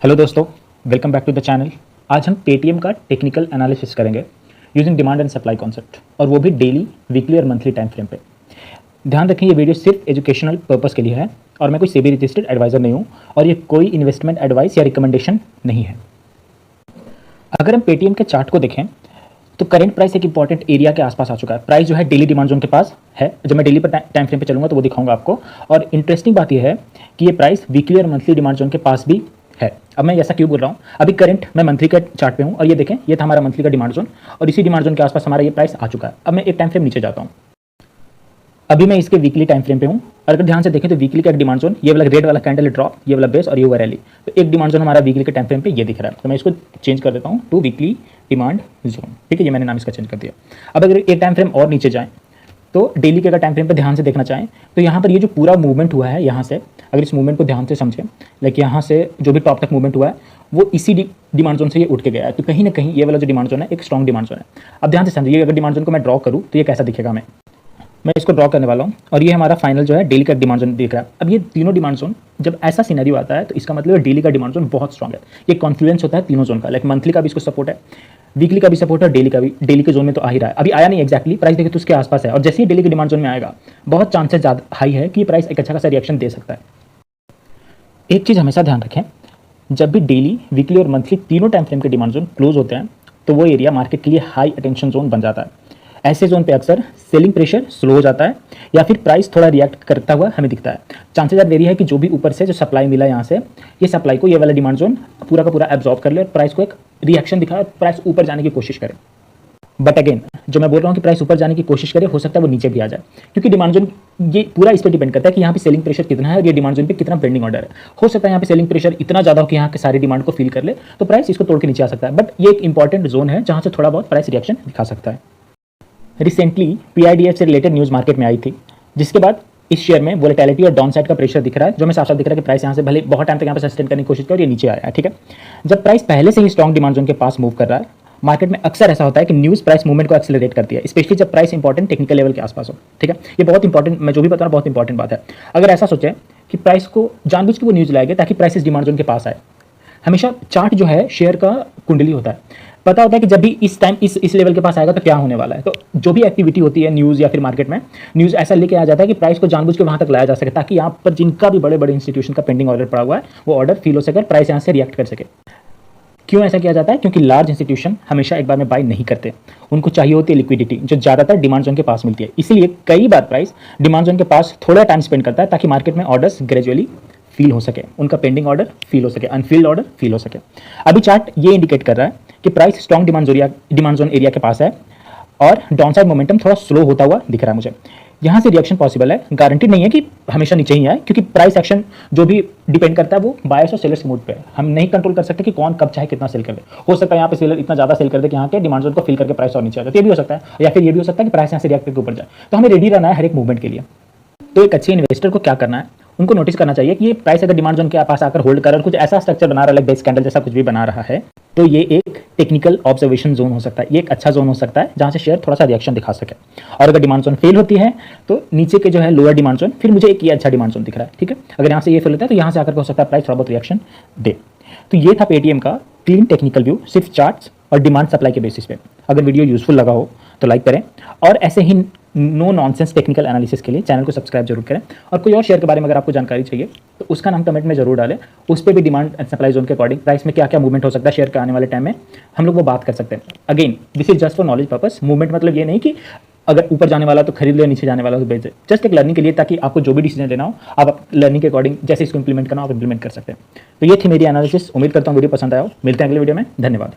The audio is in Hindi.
हेलो दोस्तों, welcome back to the channel. आज हम पेटीएम का टेक्निकल एनालिसिस करेंगे using demand and supply concept, और वो भी डेली, वीकली और मंथली टाइम फ्रेम पे। ध्यान रखें, ये वीडियो सिर्फ एजुकेशनल पर्पस के लिए है और मैं कोई सेबी रजिस्टर्ड एडवाइज़र नहीं हूँ और ये कोई इन्वेस्टमेंट एडवाइस या रिकमेंडेशन नहीं है। अगर हम पेटीएम के चार्ट को देखें तो करंट प्राइस एक इंपॉर्टेंट एरिया के आसपास आ चुका है। प्राइस जो है डेली डिमांड जोन के पास है। जब मैं डेली पर टाइम फ्रेम पे चलूंगा तो वो दिखाऊंगा आपको। और इंटरेस्टिंग बात यह है कि ये प्राइस वीकली और मंथली डिमांड जोन के पास भी है। अब मैं ऐसा क्यों बोल रहा हूँ, अभी करंट मैं मंथली के चार्ट पे हूँ और ये देखें, ये था हमारा मंथली का डिमांड जोन और इसी डिमांड जोन के आसपास हमारा ये प्राइस आ चुका है। अब मैं एक टाइम फ्रेम नीचे जाता हूँ, अभी मैं इसके वीकली टाइम फ्रेम पे हूँ और अगर ध्यान से देखें तो वीकली का एक डिमांड जोन, ये वाला रेड वाला कैंडल ड्रॉप, ये वाला बेस और ये वाला रैली, तो एक डिमांड जोन हमारा वीकली के टाइम फ्रेम पे ये दिख रहा है। तो मैं इसको चेंज कर देता हूँ टू वीकली डिमांड जोन। ठीक है, ये मैंने नाम इसका चेंज कर दिया। अब अगर एक टाइम फ्रेम और नीचे जाएँ तो डेली के अगर टाइम फ्रेम पे ध्यान से देखना चाहें तो यहाँ पर ये जो पूरा मूवमेंट हुआ है, यहाँ से अगर इस मूवमेंट को ध्यान से समझें, लाइक यहाँ से जो भी टॉप तक मूवमेंट हुआ है वो इसी डिमांड जोन से ये उठ के गया है। तो कहीं ना कहीं ये वाला जो डिमांड जोन है एक स्ट्रॉन्ग डिमांड जोन है। अब ध्यान से समझिए, अगर डिमांड जोन को मैं ड्रॉ करूँ तो ये कैसा दिखेगा, मैं इसको ड्रॉ करने वाला हूँ और ये हमारा फाइनल जो है डेली का डिमांड जोन दिख रहा है। अब ये तीनों डिमांड जोन जब ऐसा सिनेरियो आता है तो इसका मतलब डेली का डिमांड जोन बहुत स्ट्रॉन्ग है। ये कॉन्फ्लुएंस होता है तीनों जोन का, लाइक मंथली का भी इसको सपोर्ट है, वीकली का भी सपोर्ट है, डेली का भी। डेली के जोन में तो आ ही रहा है, अभी आया नहीं एक्जैक्टली, प्राइस देखे तो उसके आसपास है और जैसे ही डेली के डिमांड जोन में आएगा बहुत चांसेस ज़्यादा हाई है कि ये प्राइस एक अच्छा खासा रिएक्शन दे सकता है। एक चीज़ हमेशा ध्यान रखें, जब भी डेली, वीकली और मंथली तीनों टाइम फ्रेम के डिमांड जोन क्लोज होते हैं तो वो एरिया मार्केट के लिए हाई अटेंशन जोन बन जाता है। ऐसे जोन पे अक्सर सेलिंग प्रेशर स्लो हो जाता है या फिर प्राइस थोड़ा रिएक्ट करता हुआ हमें दिखता है। चांसेस आर वेरी है कि जो भी ऊपर से जो सप्लाई मिला यहाँ से, ये सप्लाई को ये वाला डिमांड जोन पूरा का पूरा एब्जॉर्ब कर ले और प्राइस को एक रिएक्शन दिखाए, प्राइस ऊपर जाने की कोशिश करे। बट अगेन, जो मैं बोल रहा हूँ कि प्राइस ऊपर जाने की कोशिश करे, हो सकता है वो नीचे भी आ जाए, क्योंकि डिमांड जोन ये पूरा इस पर डिपेंड करता है कि यहाँ पे सेलिंग प्रेशर कितना है और ये डिमांड जोन पे कितना पेंडिंग ऑर्डर है। हो सकता है यहाँ पे सेलिंग प्रेशर इतना ज़्यादा हो कि यहाँ के सारी डिमांड को फील कर ले तो प्राइस इसको तोड़ के नीचे आ सकता है। बट ये एक इंपॉर्टेंट जोन है जहाँ से थोड़ा बहुत प्राइस रिएक्शन दिखा सकता है। रिसेंटली पीआईडीएफ से रिलेटेड न्यूज़ मार्केट में आई थी, जिसके बाद इस शेयर में वोलेटिलिटी और डाउन साइड का प्रेशर दिख रहा है, जो मैं साफ साफ दिख रहा है कि प्राइस यहाँ से भले बहुत टाइम तक यहाँ पे सस्टेन करने की कोशिश की और ये नीचे आया है। ठीक है, जब प्राइस पहले से ही स्ट्रॉन्ग डिमांड जोन के पास मूव कर रहा है, मार्केट में अक्सर ऐसा होता है कि न्यूज़ प्राइस मूवमेंट को एक्सेलरेट करती है, स्पेशली जब प्राइस इंपॉर्टेंट टेक्निकल लेवल के आसपास हो। ठीक है, ये बहुत इंपॉर्टेंट, मैं जो भी बता रहा हूँ बहुत इंपॉर्टेंट बात है। अगर ऐसा सोचें कि प्राइस को जानबूझ के वो न्यूज़ लाएंगे ताकि प्राइस इस डिमांड जोन के पास आए। हमेशा चार्ट जो है शेयर का कुंडली होता है, पता होता है कि जब भी इस टाइम इस लेवल के पास आएगा तो क्या होने वाला है। तो जो भी एक्टिविटी होती है न्यूज़ या फिर मार्केट में, न्यूज़ ऐसा लेके आ जाता है कि प्राइस को जानबूझ के वहाँ तक लाया जा सके ताकि यहाँ पर जिनका भी बड़े बड़े इंस्टीट्यूशन का पेंडिंग ऑर्डर पड़ा हुआ है वो ऑर्डर फील हो सके, प्राइस यहाँ से रिएक्ट कर सके। क्यों ऐसा किया जाता है? क्योंकि लार्ज इंस्टीट्यूशन हमेशा एक बार में बाय नहीं करते, उनको चाहिए होती है लिक्विडिटी जो ज़्यादातर डिमांड जोन के पास मिलती है। इसलिए कई बार प्राइस डिमांड जोन के पास थोड़ा टाइम स्पेंड करता है ताकि मार्केट में ऑर्डर्स ग्रेजुअली फील हो सके, उनका पेंडिंग ऑर्डर फील हो सके, अनफील्ड ऑर्डर फील हो सके। अभी चार्ट ये इंडिकेट कर रहा है कि price strong demand zone area के पास है और डाउन साइड मोमेंटम थोड़ा स्लो होता हुआ दिख रहा है मुझे। यहाँ से रिएक्शन पॉसिबल है, गारंटी नहीं है कि हमेशा नीचे ही आए, क्योंकि प्राइस एक्शन जो भी डिपेंड करता है वो बायर्स और सेलर्स मूड पे है। हम नहीं कंट्रोल कर सकते कि कौन कब चाहे कितना सेल कर दे। हो सकता है यहाँ पे सेलर इतना ज़्यादा सेल कर दे कि यहाँ के डिमांड जोन को फील करके प्राइस और नीचे आ जाए, ये भी हो सकता है, या फिर ये भी हो सकता है कि प्राइस यहाँ से रिएक्ट करके ऊपर जाए। तो हमें रेडी रहना है हर एक मूवमेंट के लिए। तो एक अच्छे इन्वेस्टर को क्या करना है, उनको नोटिस करना चाहिए कि ये प्राइस अगर डिमांड जोन के पास आकर होल्ड कर और कुछ ऐसा स्ट्रक्चर बना रहा है, बेस कैंडल जैसा कुछ भी बना रहा है, तो ये एक टेक्निकल ऑब्जर्वेशन जोन हो सकता है। ये एक अच्छा जोन हो सकता है जहां से शेयर थोड़ा सा रिएक्शन दिखा सके। और अगर डिमांड जोन फेल होती है तो नीचे के जो है लोअर डिमांड जोन, फिर मुझे एक ये अच्छा डिमांड जोन दिख रहा है। ठीक है, अगर यहाँ से ये फेल होता है तो यहाँ से आकर हो सकता है प्राइस थोड़ा बहुत रिएक्शन दे। तो ये था पेटीएम का क्लीन टेक्निकल व्यू, सिर्फ चार्ट्स और डिमांड सप्लाई के बेसिस पे। अगर वीडियो यूजफुल लगा हो तो लाइक करें और ऐसे ही नो नॉनसेंस टेक्निकल एनालिसिस के लिए चैनल को सब्सक्राइब जरूर करें। और कोई और शेयर के बारे में अगर आपको जानकारी चाहिए तो उसका नाम कमेंट में जरूर डालें, उस पर भी डिमांड एंड सप्लाई जोन के अकॉर्डिंग प्राइस में क्या क्या मूवमेंट हो सकता है शेयर के आने वाले टाइम में, हम लोग वो बात कर सकते हैं। Again this is just for knowledge purpose. Movement मतलब ये नहीं कि अगर ऊपर जाने वाला तो खरीद ले, नीचे जाने वाला तो बेच दे। जस्ट एक लर्निंग के लिए, ताकि आपको जो भी डिसीजन लेना हो आप लर्निंग के अकॉर्डिंग जैसे इसको इंप्लीमेंट करना हो आप इंप्लीमेंट कर सकते हैं। तो ये थी मेरी एनालिसिस। उम्मीद करता हूँ वीडियो पसंद आया हो। मिलते हैं अगले वीडियो में। धन्यवाद।